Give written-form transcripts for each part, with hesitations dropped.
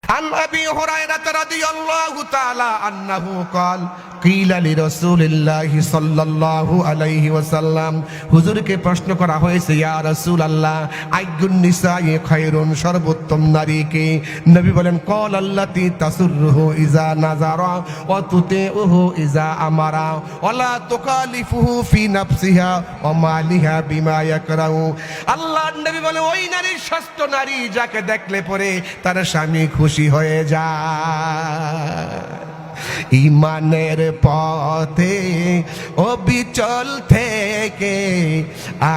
عن أبي هريرة رضي الله تعالى عنه قال قيل لرسول الله صلى الله عليه وسلم হুজুরকে প্রশ্ন করা হয়েছে ইয়া রাসূলুল্লাহ আইয়ুন নিসাই খায়রুন সর্বোত্তম নারী কে নবী বলেন ক্বাল আল্লাতী তাসুররুহু ইজা নাযারা ওয়া তুতিউহু ইজা আমারা ওয়ালা তুকালিফুহু ফি নাফসিহা ওয়া মালিহা বিমা ইয়াকরাহু আল্লাহর নবী বলেন ওই নারী শ্রেষ্ঠ নারী যাকে দেখলে পরে তার স্বামী খুশি হয়ে যায় ইমানের পথে অবিচল থেকে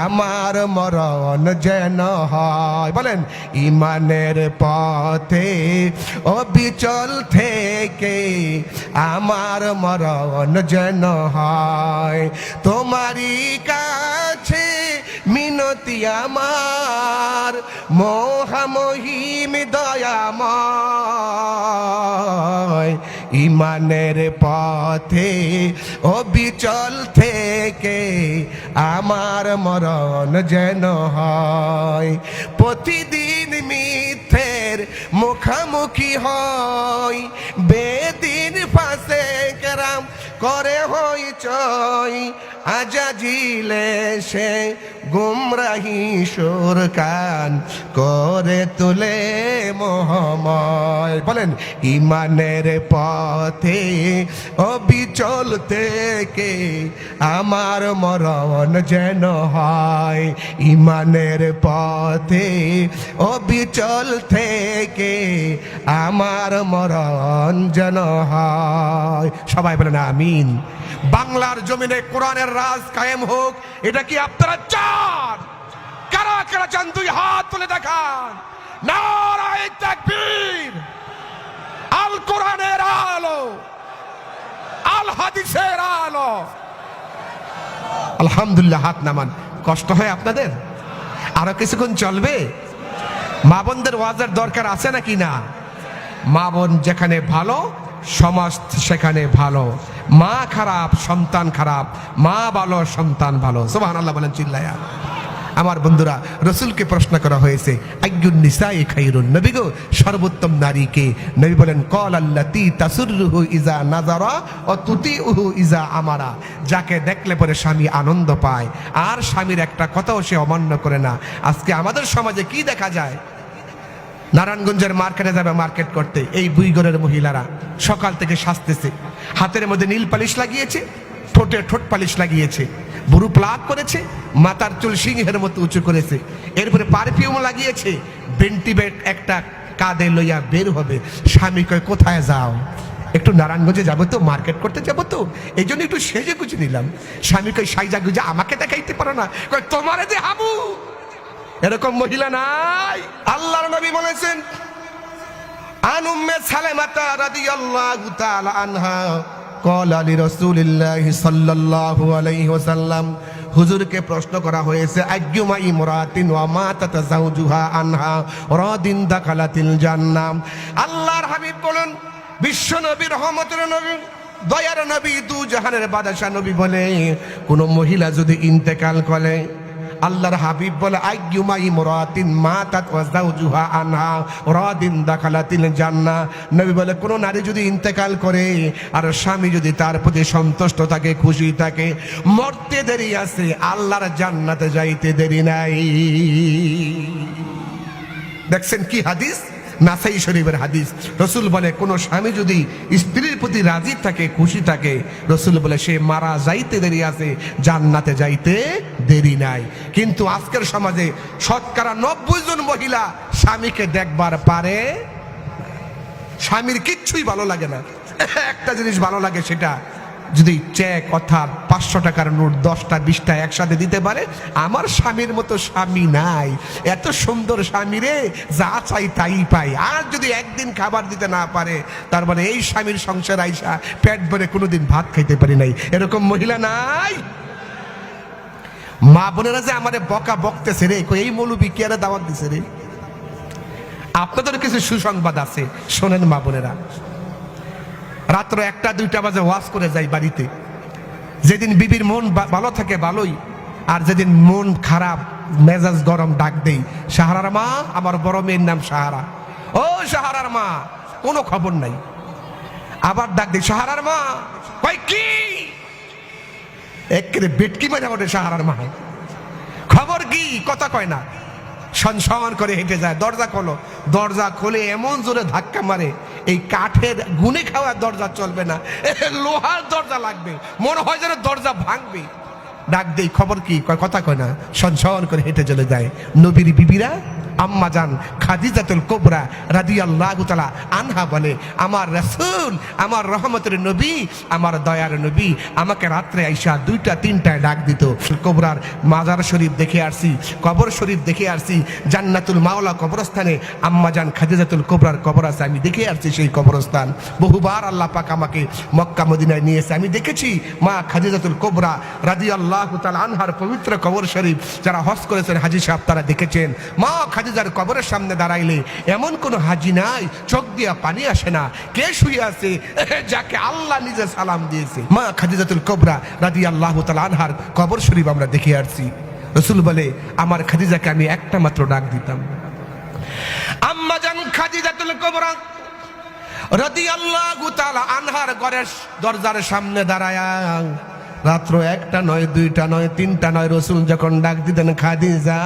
আমার মরণ যেন হয় বলেন ইমানের পথে অবিচল থেকে আমার মরণ যেন হয় তোমারই কাছে মিনতি আমার মোহামহিম দয়াময় ইমানের পথে অবিচল থেকে আমার মরণ যেন হয় প্রতিদিন মিথ্যের মুখামুখি হয় বেদিন ফাঁসে কেরাম করে হইচই আজাজিলে সে গুমরাহি সুর কান করে তুলে মোহময় বলেন ইমানের পথে অবিচল থেকে আমার মরণ যেন হয় ইমানের পথে অবিচল থেকে আমার মরণ যেন হয় সবাই বলেন আমিন বাংলার জমিনে কোরআনের রাজ কায়েম হোক এটা কি আপনারা চান কারা কারা চান দুই হাত তুলে দেখান নারায়ে তাকবীর আল কোরআনের আলো আল হাদিসের আলো আলহামদুলিল্লাহ হাত নামান কষ্ট হয় আপনাদের আরো কিছুক্ষণ চলবে মা বোনদের ওয়াজের দরকার আছে নাকি না মা বোন যেখানে ভালো সমাজ সেখানে ভালো মা খারাপ সন্তান খারাপ মা ভালো সন্তান ভালো সুবহানাল্লাহ বলেন চিল্লায়া আমার বন্ধুরা রাসূলকে প্রশ্ন করা হয়েছে আইয়ুন নিসাই খায়রুন নবী গো সর্বোত্তম নারী কে নবী বলেন ক্বাল আল্লাতী তাসুররুহু ইজা নাযারা ওয়া তুতিউহু ইজা আমারা যাকে দেখলে পরে স্বামী আনন্দ পায় আর স্বামীর একটা কথাও সে অমান্য করে না আজকে আমাদের সমাজে কি দেখা যায় নারায়ণগঞ্জের মার্কেটে যাবে মার্কেট করতে এই বুইগরের মহিলারা সকাল থেকে সাজতেছে হাতের মধ্যে নীল পালিশ লাগিয়েছে ঠোঁটে ঠোঁট পালিশ লাগিয়েছে বুড়ু প্লাক করেছে মাথার চুল সিংহের মতো উঁচু করেছে এরপরে পারফিউম লাগিয়েছে বেন্টি বেট একটা কাঁধে লইয়া বের হবে স্বামী কয় কোথায় যাও একটু নারায়ণগঞ্জে যাবো তো মার্কেট করতে যাবো তো এই জন্য একটু সেজে গুজে নিলাম স্বামী কয় সাইজা গুজে আমাকে দেখাইতে পারো না কয় তোমারে দে হাবু এরকম মহিলা নাই আল্লাহর নবী বলেছেন আন উম্মে সালামাতা রাদিয়াল্লাহু তাআলা আনহা قال لرسولillah সাল্লাল্লাহু আলাইহি ওয়াসাল্লাম হুজুরকে প্রশ্ন করা হয়েছে আইয়ুমা ইমরাতিন ওয়া মাতাত যাওজুহা আনহা রাদিন দাখালাতিল জান্নাহ আল্লাহর হাবিব বলেন বিশ্ব নবী রহমতের নবী দয়ার নবী দু জাহানের বাদশা নবী বলে কোন মহিলা যদি ইন্তেকাল করে আল্লাহর হাবিব বলে আইয়ুমা ইমরাতিন মাতাত ওয়া যাওজুহা আনহা রাদিন দাখালাতিল জান্নাহ নবী বলে কোন নারী যদি ইন্তেকাল করে আর স্বামী যদি তার প্রতি সন্তুষ্ট থাকে খুশি থাকে মরতে দেরি আছে আল্লাহর জান্নাতে যাইতে দেরি নাই দেখছেন কি হাদিস নাসাই শরীফের হাদিস রাসূল বলে কোন স্বামী যদি স্ত্রীর প্রতি রাজি থাকে খুশি থাকে রাসূল বলে সে মারা যাইতে দেরি আছে জান্নাতে যাইতে দেরি নাই কিন্তু আজকের সমাজে শতকরা 90 জন মহিলা স্বামীকে দেখবার পারে স্বামীর কিচ্ছুই ভালো লাগে না একটা জিনিস ভালো লাগে সেটা যদি চেক অর্থাৎ 500 টাকার নোট 10টা 20টা একসাথে দিতে পারে আমার স্বামীর মতো স্বামী নাই এত সুন্দর স্বামী রে যা চাই তাই পাই আর যদি একদিন খাবার দিতে না পারে তার মানে এই স্বামীর সংসার আইসা পেট ভরে কোনোদিন ভাত খাইতে পারি নাই এরকম মহিলা নাই মা বোনেরা যে আমারে বকা বকতেছে রে এই মৌলবি কি আরে দাওয়াত দিছে রে আপনাদের কিছু সুসংবাদ আছে শোনেন মা বোনেরা রাত্র 1টা 2টা বাজে ওয়াজ করে যাই বাড়িতে যেদিন বিবির মন ভালো থাকে ভালোই আর যেদিন মন খারাপ মেজাজ গরম ডাক দেই সাহারার মা আমার বড় মেয়ের নাম সাহারা ও সাহারার মা, কোনো খবর নাই। আবার ডাক দিই, সাহারার মা। কয় কি? একেবারে বেটকি মেরে ওঠে সাহারার মা, খবর কি? কথা কয় না, সনসন করে হেঁটে যায়। দরজা খোলো। দরজা খোলে এমন জোরে ধাক্কা মারে, এই কাঠের গুনে খাওয়া দরজা চলবে না, লোহার দরজা লাগবে, মনে হয় যেন দরজা ভাঙবে। ডাক দেই, খবর কি? কয় কথা কয় না, সনসন করে হেঁটে চলে যায়। নবীর বিবিরা আম্মা জান খাদিজাতুল কুবরা রাদিয়াল্লাহু তাআলা আনহা বলে, আমার রাসূল, আমার রহমতের নবী, আমার দয়ার নবী আমাকে রাত্রে আইসা 2টা 3টায় ডাক দিত। কুবরার মাজার শরীফ দেখে আসছি, কবর শরীফ দেখে আসছি, জান্নাতুল মাওলা কবরস্থানে আম্মা জান খাদিজাতুল কুবরার কবর আছে, আমি দেখে আসছি সেই কবরস্থান। বহুবার আল্লাহ পাক আমাকে মক্কা মদিনায় নিয়েছে, আমি দেখেছি মা খাদিজাতুল কুবরা রাদিয়াল্লাহু তাআলা আনহার পবিত্র কবর শরীফ। যারা হজ করেছেন হাজী সাহেব তারা দেখেছেন, মা খাদিজার কবরের সামনে দাঁড়াইলে এমন কোন হাজি নাই চোখ দিয়া পানি আসে না। কে শুয়ে আছে? যাকে আল্লাহ নিজে সালাম দিয়েছে। মা খাদিজাতুল কুবরা রাদিয়াল্লাহু তাআলা আনহার কবর শরীফ আমরা দেখে আসছি। রাসূল বলে, আমার খাদিজাকে আমি একটা মাত্র ডাক দিতাম, আম্মা জান খাদিজাতুল কুবরা রাদিয়াল্লাহু তাআলা আনহার ঘরের দরজার সামনে দাঁড়ায়া রাত্র 1টা নয়, 2টা নয়, 3টা নয়, রাসূল যখন ডাক দিতেন খাদিজা,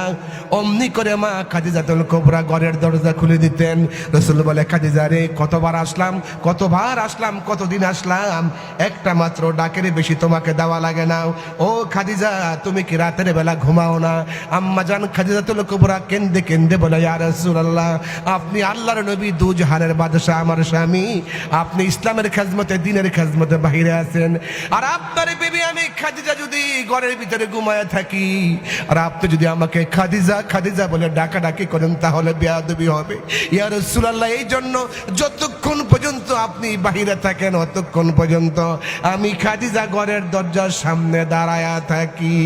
অমনি করে মা খাদিজাতুল কুবরা ঘরের দরজা খুলে দিতেন। রাসূল বলে, খাদিজা রে, কতবার আসলাম, কতবার আসলাম, কতদিন আসলাম, একটা মাত্র ডাকের বেশি তোমাকে দেওয়া লাগে না। ও খাদিজা, তুমি কি রাতের বেলা ঘুমাও না? আম্মা জান খাদিজাতুল কুবরা কেন্দে কেন্দে বলে, ইয়া রাসূলুল্লাহ, আপনি আল্লাহর নবী, দু জাহানের বাদশা, আমার স্বামী, আপনি ইসলামের খেজমতে, দ্বীনের খেজমতে বাহিরে আছেন, আর আপনার বিবি আমি খাদিজা যদি ঘরের ভিতরে ঘুমায় থাকি, আর আপনি যদি আমাকে খাদিজা খাদিজা বলে ডাকাডাকি করেন, তাহলে বেয়াদবি হবে। ইয়া রাসূলুল্লাহ, এই জন্য যতক্ষণ পর্যন্ত আপনি বাহিরে থাকেন ততক্ষণ পর্যন্ত আমি খাদিজা ঘরের দরজার সামনে দাঁড়ায়া থাকি।